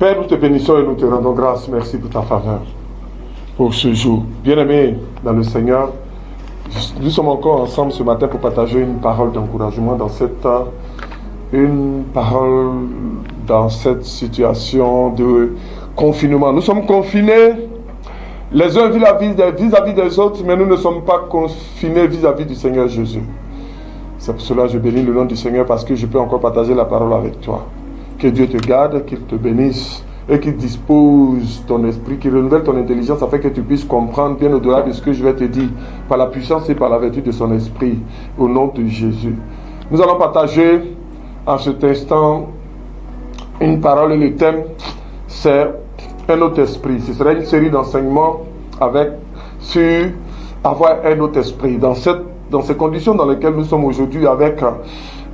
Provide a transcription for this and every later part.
Père, nous te bénissons et nous te rendons grâce. Merci pour ta faveur, pour ce jour. Bien-aimés dans le Seigneur, nous sommes encore ensemble ce matin pour partager une parole d'encouragement dans cette situation de confinement. Nous sommes confinés les uns vis-à-vis des autres, mais nous ne sommes pas confinés vis-à-vis du Seigneur Jésus. C'est pour cela que je bénis le nom du Seigneur, parce que je peux encore partager la parole avec toi. Que Dieu te garde, qu'il te bénisse et qu'il dispose ton esprit, qu'il renouvelle ton intelligence afin que tu puisses comprendre bien au-delà de ce que je vais te dire, par la puissance et par la vertu de son esprit, au nom de Jésus. Nous allons partager en cet instant une parole et le thème, c'est un autre esprit. Ce sera une série d'enseignements sur avoir un autre esprit. Dans ces conditions dans lesquelles nous sommes aujourd'hui, avec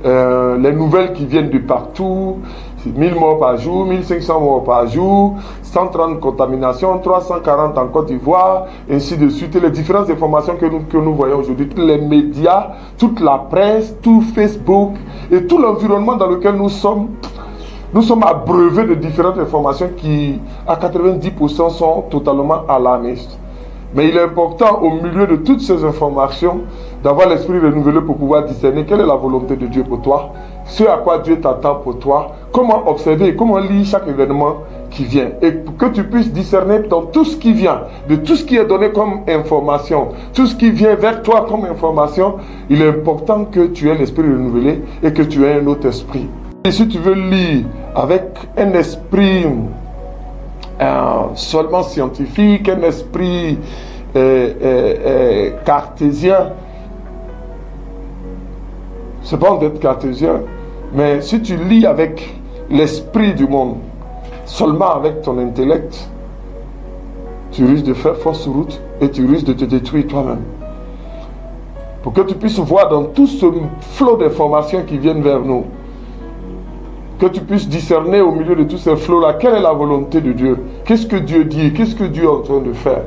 les nouvelles qui viennent de partout, 1000 morts par jour, 1500 morts par jour, 130 contaminations, 340 en Côte d'Ivoire, ainsi de suite, et les différentes informations que nous voyons aujourd'hui, tous les médias, toute la presse, tout Facebook et tout l'environnement dans lequel nous sommes abreuvés de différentes informations qui, à 90%, sont totalement alarmistes. Mais il est important, au milieu de toutes ces informations, d'avoir l'esprit renouvelé pour pouvoir discerner quelle est la volonté de Dieu pour toi, ce à quoi Dieu t'attend pour toi, comment observer, comment lire chaque événement qui vient. Et pour que tu puisses discerner dans tout ce qui vient, de tout ce qui est donné comme information, tout ce qui vient vers toi comme information, il est important que tu aies l'esprit renouvelé et que tu aies un autre esprit. Et si tu veux lire avec un esprit seulement scientifique, un esprit cartésien, c'est pas d'être cartésien, mais si tu lis avec l'esprit du monde, seulement avec ton intellect, tu risques de faire fausse route et tu risques de te détruire toi-même. Pour que tu puisses voir dans tout ce flot d'informations qui viennent vers nous, que tu puisses discerner au milieu de tous ces flots-là, quelle est la volonté de Dieu, qu'est-ce que Dieu dit, qu'est-ce que Dieu est en train de faire.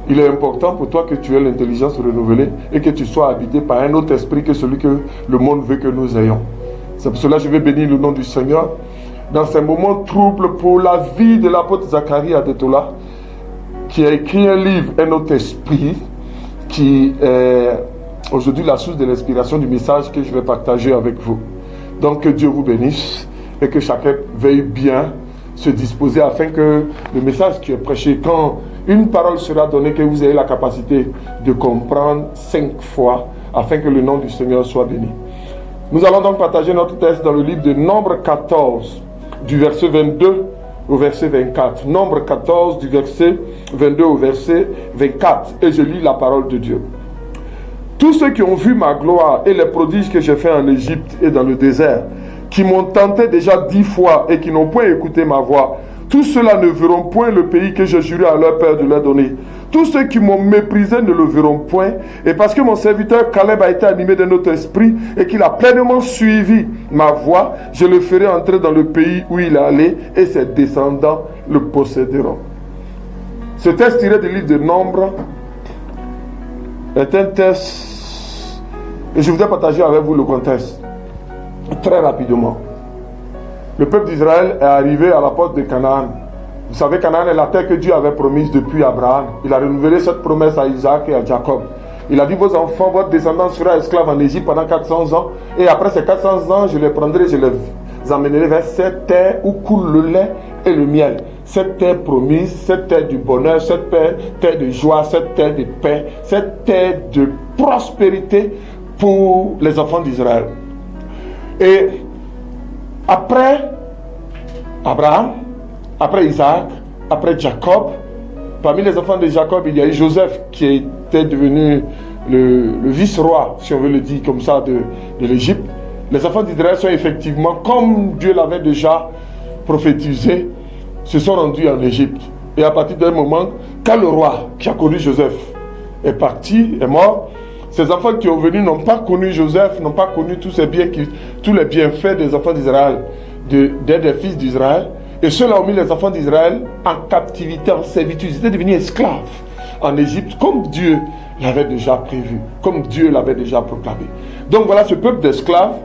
Il est important pour toi que tu aies l'intelligence renouvelée et que tu sois habité par un autre esprit que celui que le monde veut que nous ayons. C'est pour cela que je vais bénir le nom du Seigneur. Dans ces moments troubles pour la vie de l'apôtre Zacharie Adetola, qui a écrit un livre, Un autre esprit, qui est aujourd'hui la source de l'inspiration du message que je vais partager avec vous. Donc que Dieu vous bénisse et que chacun veuille bien se disposer afin que le message qui est prêché, quand une parole sera donnée, que vous ayez la capacité de comprendre 5 fois afin que le nom du Seigneur soit béni. Nous allons donc partager notre texte dans le livre de Nombre 14, du verset 22 au verset 24. Nombre 14, du verset 22 au verset 24. Et je lis la parole de Dieu. Tous ceux qui ont vu ma gloire et les prodiges que j'ai faits en Égypte et dans le désert, qui m'ont tenté déjà 10 fois et qui n'ont point écouté ma voix, tous ceux-là ne verront point le pays que j'ai juré à leur père de leur donner. Tous ceux qui m'ont méprisé ne le verront point. Et parce que mon serviteur Caleb a été animé d'un autre esprit et qu'il a pleinement suivi ma voix, je le ferai entrer dans le pays où il est allé et ses descendants le posséderont. Ce texte tiré du livre de Nombre est un texte, et je voudrais partager avec vous le contexte très rapidement. Le peuple d'Israël est arrivé à la porte de Canaan. Vous savez, Canaan est la terre que Dieu avait promise depuis Abraham. Il a renouvelé cette promesse à Isaac et à Jacob. Il a dit, vos enfants, votre descendance sera esclave en Égypte pendant 400 ans, et après ces 400 ans, je les prendrai, je les amènerai vers cette terre où coule le lait et le miel. Cette terre promise, cette terre du bonheur, cette terre de joie, cette terre de paix, cette terre de prospérité pour les enfants d'Israël. Et après Abraham, après Isaac, après Jacob, parmi les enfants de Jacob, il y a eu Joseph qui était devenu le vice-roi, si on veut le dire comme ça, de l'Égypte. Les enfants d'Israël sont effectivement, comme Dieu l'avait déjà prophétisé, se sont rendus en Égypte. Et à partir d'un moment, quand le roi qui a connu Joseph est parti, est mort, ces enfants qui ont venu n'ont pas connu Joseph, n'ont pas connu tous les bienfaits des enfants d'Israël, des fils d'Israël. Et ceux-là ont mis les enfants d'Israël en captivité, en servitude. Ils étaient devenus esclaves en Égypte, comme Dieu l'avait déjà prévu, comme Dieu l'avait déjà proclamé. Donc voilà ce peuple d'esclaves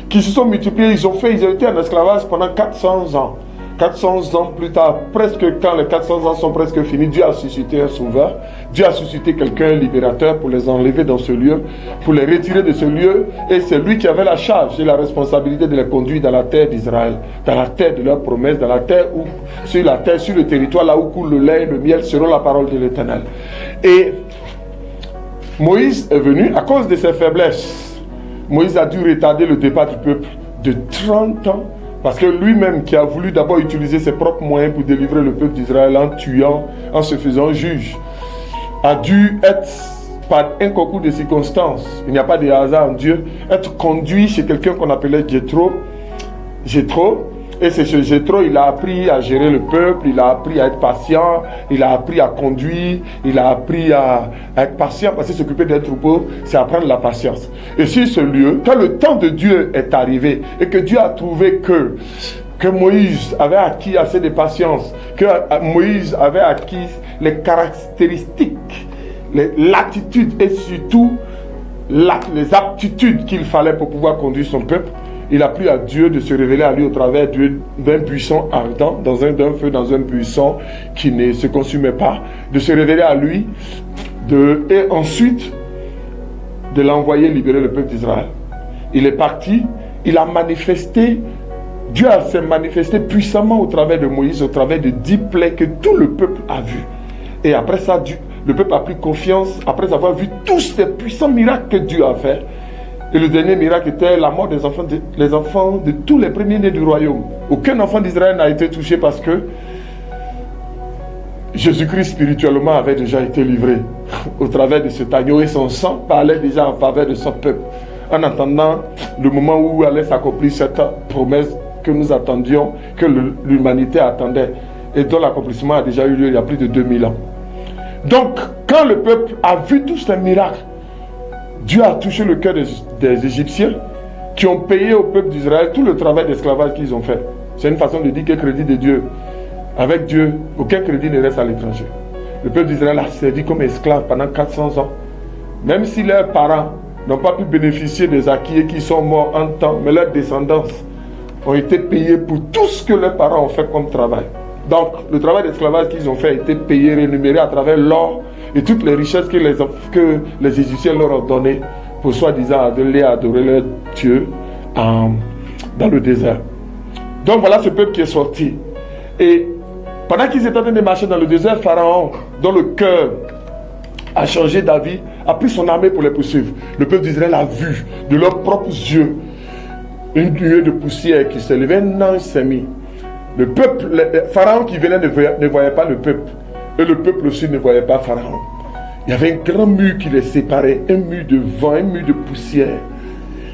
qui se sont multipliés. Ils ont été en esclavage pendant 400 ans. 400 ans plus tard, presque quand les 400 ans sont presque finis, Dieu a suscité un sauveur. Dieu a suscité quelqu'un, un libérateur, pour les enlever dans ce lieu, pour les retirer de ce lieu. Et c'est lui qui avait la charge et la responsabilité de les conduire dans la terre d'Israël, dans la terre de leur promesse, dans la terre où, sur la terre, sur le territoire, là où coule le lait et le miel, selon la parole de l'Éternel. Et Moïse est venu à cause de ses faiblesses. Moïse a dû retarder le départ du peuple de 30 ans. Parce que lui-même qui a voulu d'abord utiliser ses propres moyens pour délivrer le peuple d'Israël en tuant, en se faisant juge, a dû être, par un concours de circonstances, il n'y a pas de hasard en Dieu, être conduit chez quelqu'un qu'on appelait Jéthro. Et c'est chez Jéthro, il a appris à gérer le peuple, il a appris à être patient, il a appris à conduire, il a appris à être patient, parce que s'occuper d'un troupeau, c'est apprendre la patience. Et sur ce lieu, quand le temps de Dieu est arrivé, et que Dieu a trouvé que Moïse avait acquis assez de patience, que Moïse avait acquis les caractéristiques, l'attitude et surtout les aptitudes qu'il fallait pour pouvoir conduire son peuple, il a plu à Dieu de se révéler à lui au travers d'un buisson ardent, d'un feu, dans un buisson qui ne se consumait pas, de se révéler à lui, et ensuite de l'envoyer libérer le peuple d'Israël. Il est parti, il a manifesté, Dieu s'est manifesté puissamment au travers de Moïse, au travers de 10 plaies que tout le peuple a vues. Et après ça, le peuple a pris confiance, après avoir vu tous ces puissants miracles que Dieu a fait. Et le dernier miracle était la mort des enfants, les enfants de tous les premiers-nés du royaume. Aucun enfant d'Israël n'a été touché parce que Jésus-Christ spirituellement avait déjà été livré au travers de cet agneau et son sang parlait déjà en faveur de son peuple. En attendant le moment où allait s'accomplir cette promesse que nous attendions, que l'humanité attendait et dont l'accomplissement a déjà eu lieu il y a plus de 2000 ans. Donc, quand le peuple a vu tous ces miracles, Dieu a touché le cœur des Égyptiens qui ont payé au peuple d'Israël tout le travail d'esclavage qu'ils ont fait. C'est une façon de dire que crédit de Dieu. Avec Dieu, aucun crédit ne reste à l'étranger. Le peuple d'Israël a servi comme esclave pendant 400 ans. Même si leurs parents n'ont pas pu bénéficier des acquis et qui sont morts en temps, mais leurs descendants ont été payés pour tout ce que leurs parents ont fait comme travail. Donc, le travail d'esclavage qu'ils ont fait a été payé, rémunéré à travers l'or et toutes les richesses que les Égyptiens leur ont données pour soi-disant aller adorer leur Dieu dans le désert. Donc voilà ce peuple qui est sorti. Et pendant qu'ils étaient en train de marcher dans le désert, Pharaon, dont le cœur a changé d'avis, a pris son armée pour les poursuivre. Le peuple d'Israël a vu de leurs propres yeux une nuée de poussière qui s'est levée, un ange s'est mis. Le peuple, Pharaon qui venait ne voyait pas le peuple. Et le peuple aussi ne voyait pas Pharaon. Il y avait un grand mur qui les séparait, un mur de vent, un mur de poussière.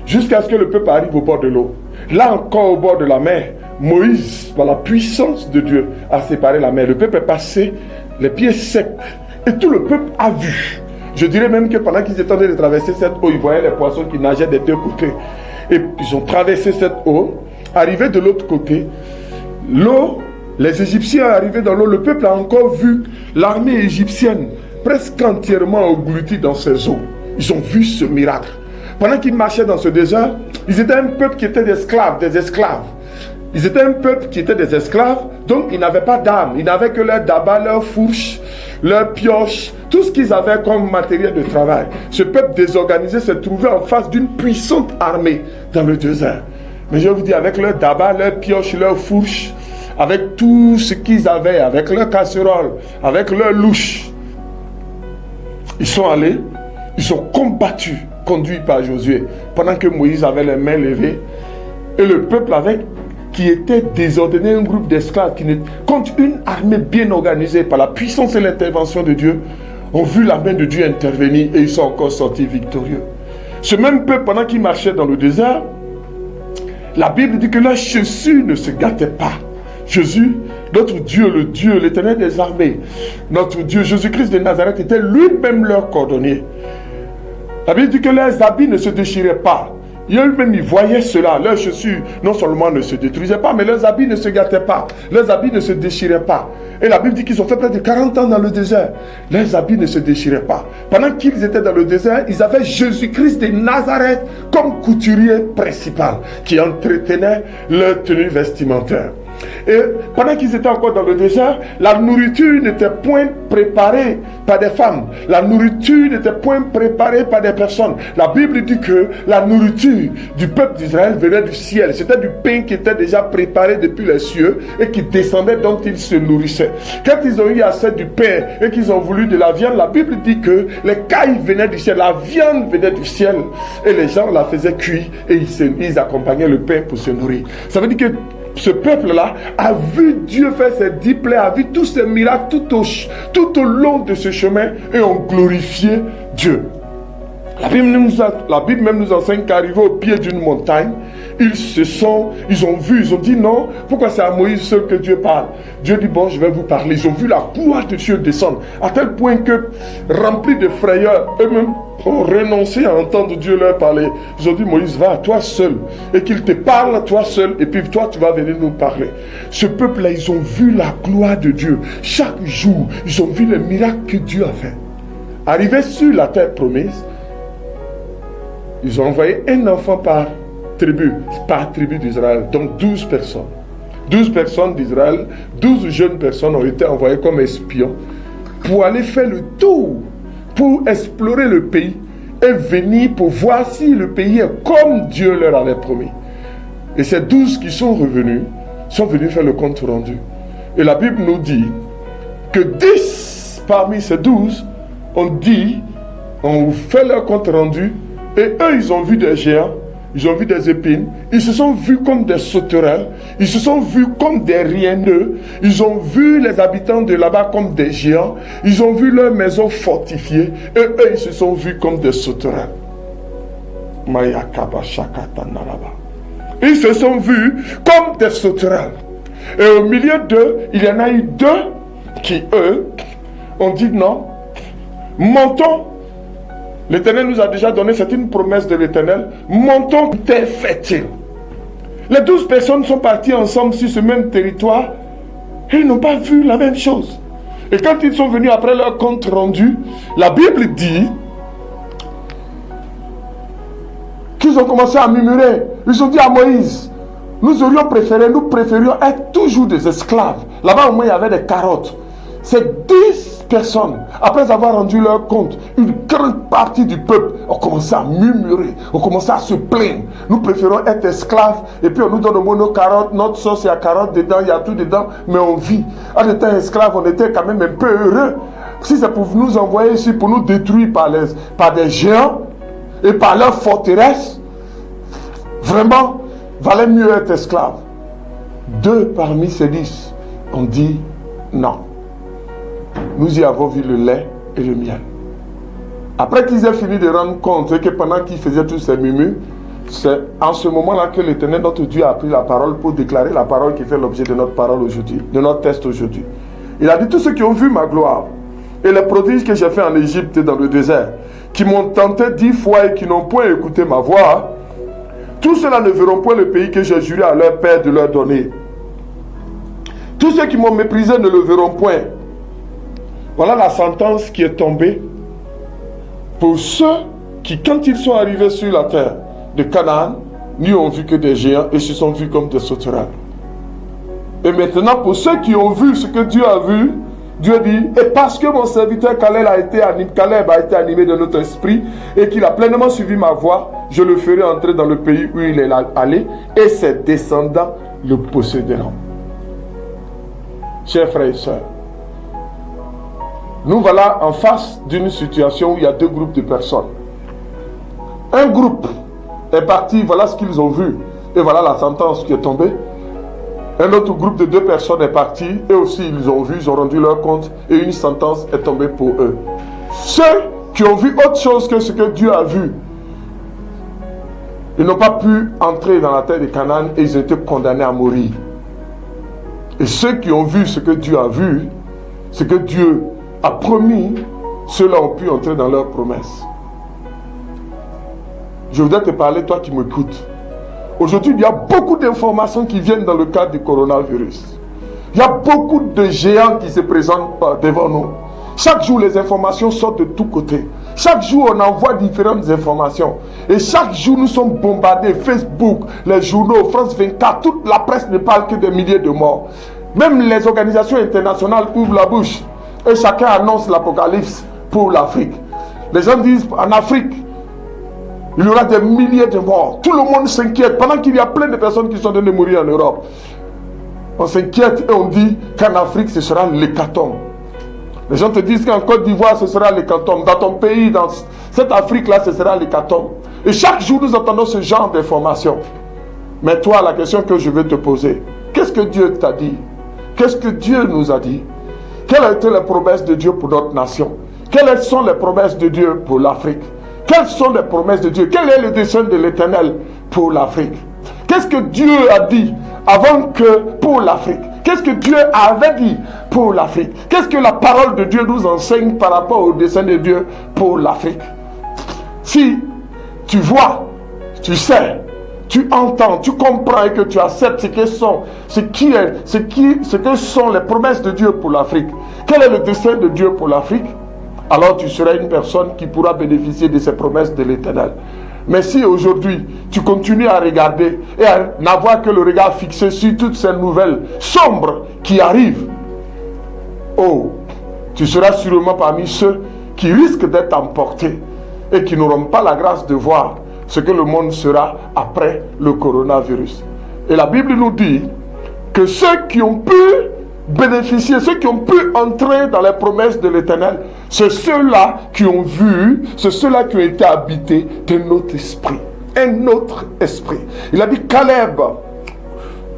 Jusqu'à ce que le peuple arrive au bord de l'eau. Là encore au bord de la mer, Moïse, par la puissance de Dieu, a séparé la mer. Le peuple est passé les pieds secs. Et tout le peuple a vu. Je dirais même que pendant qu'ils étaient en train de traverser cette eau, ils voyaient les poissons qui nageaient des deux côtés. Et ils ont traversé cette eau. Arrivés de l'autre côté, l'eau, les Égyptiens arrivés dans l'eau, le peuple a encore vu l'armée égyptienne presque entièrement engloutie dans ces eaux. Ils ont vu ce miracle. Pendant qu'ils marchaient dans ce désert, ils étaient un peuple qui était des esclaves. Ils étaient un peuple qui était des esclaves, donc ils n'avaient pas d'armes. Ils n'avaient que leurs dabas, leurs fourches, leurs pioches, tout ce qu'ils avaient comme matériel de travail. Ce peuple désorganisé se trouvait en face d'une puissante armée dans le désert. Mais je vous dis, avec leurs dabas, leurs pioches, leurs fourches, avec tout ce qu'ils avaient, avec leurs casseroles, avec leurs louches, ils sont allés, ils ont combattu, conduits par Josué, pendant que Moïse avait les mains levées, et le peuple qui était désordonné, un groupe d'esclaves, contre une armée bien organisée par la puissance et l'intervention de Dieu, ont vu la main de Dieu intervenir et ils sont encore sortis victorieux. Ce même peuple, pendant qu'ils marchaient dans le désert, la Bible dit que leurs chaussures ne se gâtaient pas. Jésus, notre Dieu, le Dieu, l'Éternel des armées, notre Dieu, Jésus-Christ de Nazareth, était lui-même leur cordonnier. La Bible dit que leurs habits ne se déchiraient pas. Eux-mêmes, ils voyaient cela. Leurs chaussures, non seulement ne se détruisaient pas, mais leurs habits ne se gâtaient pas. Leurs habits ne se déchiraient pas. Et la Bible dit qu'ils ont fait près de 40 ans dans le désert. Leurs habits ne se déchiraient pas. Pendant qu'ils étaient dans le désert, ils avaient Jésus-Christ de Nazareth comme couturier principal qui entretenait leur tenue vestimentaire. Et pendant qu'ils étaient encore dans le désert, la nourriture n'était point préparée par des femmes. La nourriture n'était point préparée par des personnes. La Bible dit que la nourriture du peuple d'Israël venait du ciel. C'était du pain qui était déjà préparé depuis les cieux et qui descendait, dont ils se nourrissaient. Quand ils ont eu assez du pain et qu'ils ont voulu de la viande, la Bible dit que les cailles venaient du ciel, la viande venait du ciel et les gens la faisaient cuire et ils accompagnaient le pain pour se nourrir. Ça veut dire que ce peuple-là a vu Dieu faire ses 10 plaies, a vu tous ces miracles tout au long de ce chemin et ont glorifié Dieu. La Bible même nous enseigne qu'arrivés au pied d'une montagne, ils ont dit non, pourquoi c'est à Moïse seul que Dieu parle? Dieu dit bon, je vais vous parler. Ils ont vu la gloire de Dieu descendre, à tel point que, remplis de frayeur, eux-mêmes ont renoncé à entendre Dieu leur parler. Ils ont dit Moïse, va à toi seul, et qu'il te parle à toi seul, et puis toi tu vas venir nous parler. Ce peuple-là, ils ont vu la gloire de Dieu. Chaque jour, ils ont vu les miracles que Dieu a fait. Arrivés sur la terre promise, ils ont envoyé un enfant par tribu d'Israël, donc 12 personnes. 12 personnes d'Israël, 12 jeunes personnes ont été envoyées comme espions pour aller faire le tour, pour explorer le pays et venir pour voir si le pays est comme Dieu leur avait promis. Et ces 12 qui sont revenus sont venus faire le compte rendu. Et la Bible nous dit que 10 parmi ces 12 ont fait leur compte rendu. Et eux, ils ont vu des géants, ils ont vu des épines, ils se sont vus comme des sauterelles, ils se sont vus comme des rienneux, ils ont vu les habitants de là-bas comme des géants, ils ont vu leurs maisons fortifiées, et eux, ils se sont vus comme des sauterelles. Ils se sont vus comme des sauterelles. Et au milieu d'eux, il y en a eu 2 qui, eux, ont dit non, montons. L'Éternel nous a déjà donné, c'est une promesse de l'Éternel. Montons terre fertile. Les 12 personnes sont parties ensemble sur ce même territoire et ils n'ont pas vu la même chose. Et quand ils sont venus après leur compte rendu, la Bible dit qu'ils ont commencé à murmurer. Ils ont dit à Moïse, nous préférions être toujours des esclaves. Là-bas au moins il y avait des carottes. Ces 10 personnes, après avoir rendu leur compte, une grande partie du peuple ont commencé à murmurer, ont commencé à se plaindre. Nous préférons être esclaves et puis on nous donne au moins nos carottes, notre sauce, il y a carottes dedans, il y a tout dedans, mais on vit. En étant esclaves, on était quand même un peu heureux. Si c'est pour nous envoyer ici, pour nous détruire par des géants et par leurs forteresses, vraiment, valait mieux être esclave. 2 parmi ces 10 ont dit non. Nous y avons vu le lait et le miel. Après qu'ils aient fini de rendre compte et que pendant qu'ils faisaient tous ces murmures, c'est en ce moment-là que l'Éternel, notre Dieu, a pris la parole pour déclarer la parole qui fait l'objet de notre parole aujourd'hui, de notre texte aujourd'hui. Il a dit, tous ceux qui ont vu ma gloire et les prodiges que j'ai fait en Égypte et dans le désert, qui m'ont tenté 10 fois et qui n'ont point écouté ma voix, tous ceux-là ne verront point le pays que j'ai juré à leur père de leur donner. Tous ceux qui m'ont méprisé ne le verront point. Voilà la sentence qui est tombée pour ceux qui, quand ils sont arrivés sur la terre de Canaan, n'y ont vu que des géants et se sont vus comme des sauterelles. Et maintenant, pour ceux qui ont vu ce que Dieu a vu, Dieu dit, et parce que mon serviteur Caleb a été animé de notre esprit et qu'il a pleinement suivi ma voie, je le ferai entrer dans le pays où il est allé et ses descendants le posséderont. Chers frères et sœurs, nous voilà en face d'une situation où il y a 2 groupes de personnes. Un groupe est parti, voilà ce qu'ils ont vu, et voilà la sentence qui est tombée. Un autre groupe de 2 personnes est parti, et aussi ils ont vu, ils ont rendu leur compte, et une sentence est tombée pour eux. Ceux qui ont vu autre chose que ce que Dieu a vu, ils n'ont pas pu entrer dans la terre de Canaan et ils ont été condamnés à mourir. Et ceux qui ont vu ce que Dieu a vu, ce que Dieu a promis, ceux-là ont pu entrer dans leurs promesses. Je voudrais te parler, toi qui m'écoutes. Aujourd'hui, il y a beaucoup d'informations qui viennent dans le cadre du coronavirus. Il y a beaucoup de géants qui se présentent devant nous. Chaque jour, les informations sortent de tous côtés. Chaque jour, on envoie différentes informations. Et chaque jour, nous sommes bombardés. Facebook, les journaux, France 24, toute la presse ne parle que des milliers de morts. Même les organisations internationales ouvrent la bouche. Et chacun annonce l'apocalypse pour l'Afrique. Les gens disent, en Afrique, il y aura des milliers de morts. Tout le monde s'inquiète. Pendant qu'il y a plein de personnes qui sont en train de mourir en Europe. On s'inquiète et on dit qu'en Afrique, ce sera l'hécatombe. Les gens te disent qu'en Côte d'Ivoire, ce sera l'hécatombe. Dans ton pays, dans cette Afrique-là, ce sera l'hécatombe. Et chaque jour, nous entendons ce genre d'informations. Mais toi, la question que je vais te poser, qu'est-ce que Dieu t'a dit? Qu'est-ce que Dieu nous a dit? Quelles ont été les promesses de Dieu pour notre nation? Quelles sont les promesses de Dieu pour l'Afrique? Quelles sont les promesses de Dieu? Quel est le dessein de l'Éternel pour l'Afrique? Qu'est-ce que Dieu a dit avant que pour l'Afrique? Qu'est-ce que Dieu avait dit pour l'Afrique? Qu'est-ce que la parole de Dieu nous enseigne par rapport au dessein de Dieu pour l'Afrique? Si tu vois, tu sais, tu entends, tu comprends et que tu acceptes ce que sont les promesses de Dieu pour l'Afrique, quel est le dessein de Dieu pour l'Afrique, alors tu seras une personne qui pourra bénéficier de ces promesses de l'Éternel. Mais si aujourd'hui, tu continues à regarder et à n'avoir que le regard fixé sur toutes ces nouvelles sombres qui arrivent, oh, tu seras sûrement parmi ceux qui risquent d'être emportés et qui n'auront pas la grâce de voir ce que le monde sera après le coronavirus. Et la Bible nous dit que ceux qui ont pu bénéficier, ceux qui ont pu entrer dans les promesses de l'Éternel, c'est ceux-là qui ont vu, c'est ceux-là qui ont été habités d'un autre esprit. Un autre esprit. Il a dit Caleb,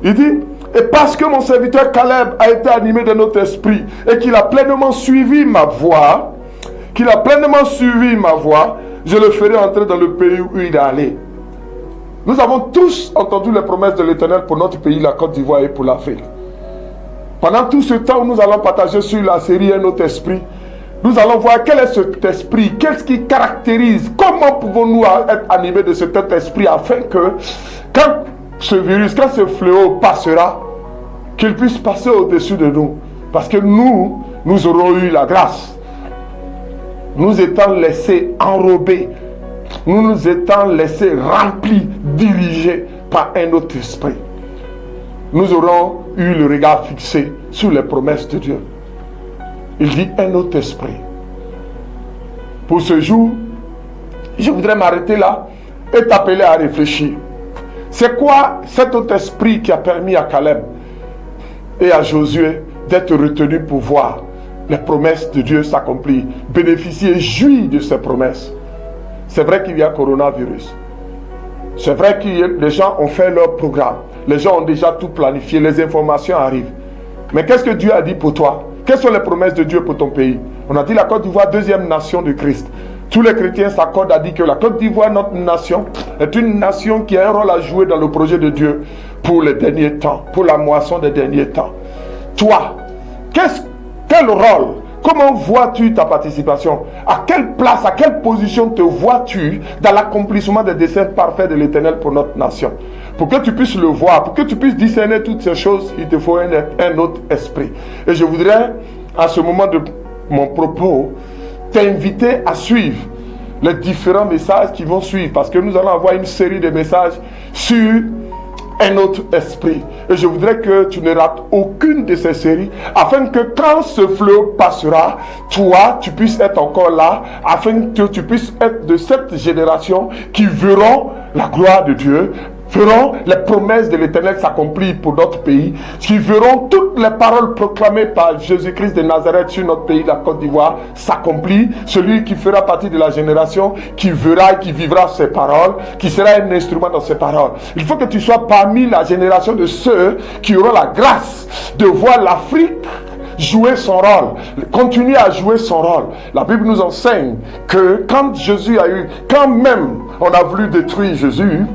il dit, et parce que mon serviteur Caleb a été animé d'un autre esprit et qu'il a pleinement suivi ma voie, je le ferai entrer dans le pays où il est allé. Nous avons tous entendu les promesses de l'Éternel pour notre pays, la Côte d'Ivoire et pour l'Afrique. Pendant tout ce temps, nous allons partager sur la série Un autre esprit. Nous allons voir quel est cet esprit, qu'est-ce qui caractérise, comment pouvons-nous être animés de cet esprit afin que quand ce virus, quand ce fléau passera, qu'il puisse passer au-dessus de nous. Parce que nous aurons eu la grâce. Nous étant laissés enrobés, nous nous étant laissés remplis, dirigés par un autre esprit. Nous aurons eu le regard fixé sur les promesses de Dieu. Il dit un autre esprit. Pour ce jour, je voudrais m'arrêter là et t'appeler à réfléchir. C'est quoi cet autre esprit qui a permis à Caleb et à Josué d'être retenus pour voir les promesses de Dieu s'accomplir, bénéficier, jouir de ces promesses? C'est vrai qu'il y a coronavirus. C'est vrai que les gens ont fait leur programme. Les gens ont déjà tout planifié. Les informations arrivent. Mais qu'est-ce que Dieu a dit pour toi? Quelles sont les promesses de Dieu pour ton pays? On a dit la Côte d'Ivoire, deuxième nation de Christ. Tous les chrétiens s'accordent à dire que la Côte d'Ivoire, notre nation, est une nation qui a un rôle à jouer dans le projet de Dieu pour les derniers temps, pour la moisson des derniers temps. Toi, quel rôle? Comment vois-tu ta participation? À quelle place, à quelle position te vois-tu dans l'accomplissement des desseins parfaits de l'Éternel pour notre nation? Pour que tu puisses le voir, pour que tu puisses discerner toutes ces choses, il te faut un autre esprit. Et je voudrais, à ce moment de mon propos, t'inviter à suivre les différents messages qui vont suivre. Parce que nous allons avoir une série de messages sur un autre esprit. Et je voudrais que tu ne rates aucune de ces séries, afin que quand ce flot passera, toi, tu puisses être encore là, afin que tu puisses être de cette génération qui verront la gloire de Dieu, verront les promesses de l'Éternel s'accomplir pour notre pays, qui verront toutes les paroles proclamées par Jésus-Christ de Nazareth sur notre pays, la Côte d'Ivoire, s'accomplir. Celui qui fera partie de la génération qui verra et qui vivra ces paroles, qui sera un instrument dans ces paroles. Il faut que tu sois parmi la génération de ceux qui auront la grâce de voir l'Afrique jouer son rôle, continuer à jouer son rôle. La Bible nous enseigne que quand même on a voulu détruire Jésus,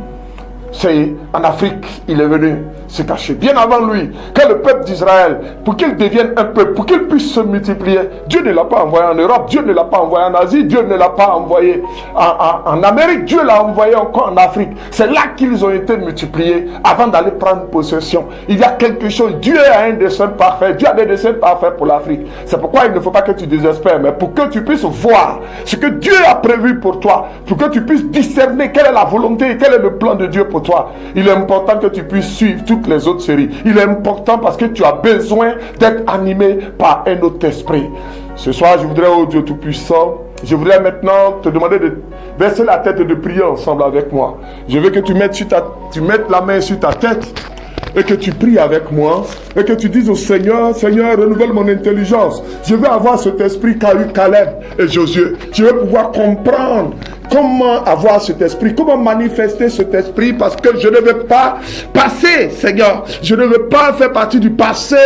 c'est en Afrique il est venu. se cacher. Bien avant lui, que le peuple d'Israël, pour qu'il devienne un peuple, pour qu'il puisse se multiplier, Dieu ne l'a pas envoyé en Europe, Dieu ne l'a pas envoyé en Asie, Dieu ne l'a pas envoyé en Amérique, Dieu l'a envoyé encore en Afrique. C'est là qu'ils ont été multipliés avant d'aller prendre possession. Il y a quelque chose, Dieu a un dessein parfait, Dieu a des desseins parfaits pour l'Afrique. C'est pourquoi il ne faut pas que tu désespères, mais pour que tu puisses voir ce que Dieu a prévu pour toi, pour que tu puisses discerner quelle est la volonté, quel est le plan de Dieu pour toi. Il est important que tu puisses suivre toutes les autres séries. Il est important parce que tu as besoin d'être animé par un autre esprit. Ce soir, je voudrais, oh Dieu Tout-Puissant, je voudrais maintenant te demander de verser la tête et de prier ensemble avec moi. Je veux que tu mettes la main sur ta tête et que tu pries avec moi et que tu dises au Seigneur, Seigneur, renouvelle mon intelligence. Je veux avoir cet esprit qu'a eu Caleb et Josué. Je veux pouvoir comprendre comment avoir cet esprit, comment manifester cet esprit, parce que je ne veux pas passer, Seigneur. Je ne veux pas faire partie du passé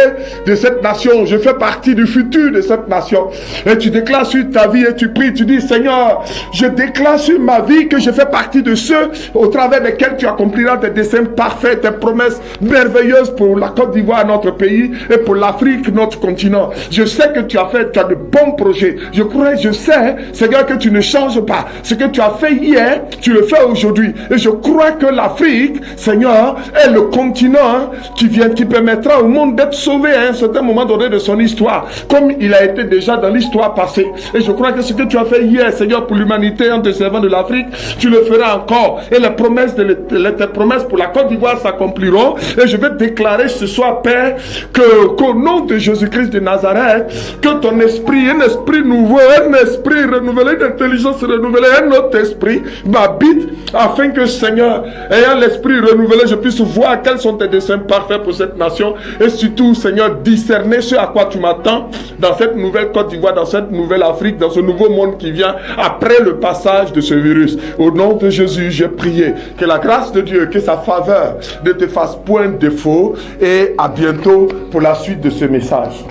de cette nation. Je fais partie du futur de cette nation. Et tu déclares sur ta vie et tu pries, tu dis, Seigneur, je déclare sur ma vie que je fais partie de ceux au travers desquels tu accompliras tes desseins parfaits, tes promesses merveilleuses pour la Côte d'Ivoire, notre pays, et pour l'Afrique, notre continent. Je sais que tu as de bons projets. Je sais, Seigneur, que tu ne changes pas. Ce que tu as fait hier, tu le fais aujourd'hui. Et je crois que l'Afrique, Seigneur, est le continent qui permettra au monde d'être sauvé à un certain moment donné de son histoire, comme il a été déjà dans l'histoire passée. Et je crois que ce que tu as fait hier, Seigneur, pour l'humanité en te servant de l'Afrique, tu le feras encore. Et les promesses, tes promesses pour la Côte d'Ivoire s'accompliront. Et je vais déclarer ce soir, Père, qu'au nom de Jésus-Christ de Nazareth, que ton esprit, un esprit nouveau, un esprit renouvelé, une intelligence renouvelée, un autre esprit m'habite, afin que, Seigneur, ayant l'esprit renouvelé, je puisse voir quels sont tes desseins parfaits pour cette nation, et surtout, Seigneur, discerner ce à quoi tu m'attends dans cette nouvelle Côte d'Ivoire, dans cette nouvelle Afrique, dans ce nouveau monde qui vient après le passage de ce virus. Au nom de Jésus, j'ai prié que la grâce de Dieu, que sa faveur ne te fasse point défaut, et à bientôt pour la suite de ce message.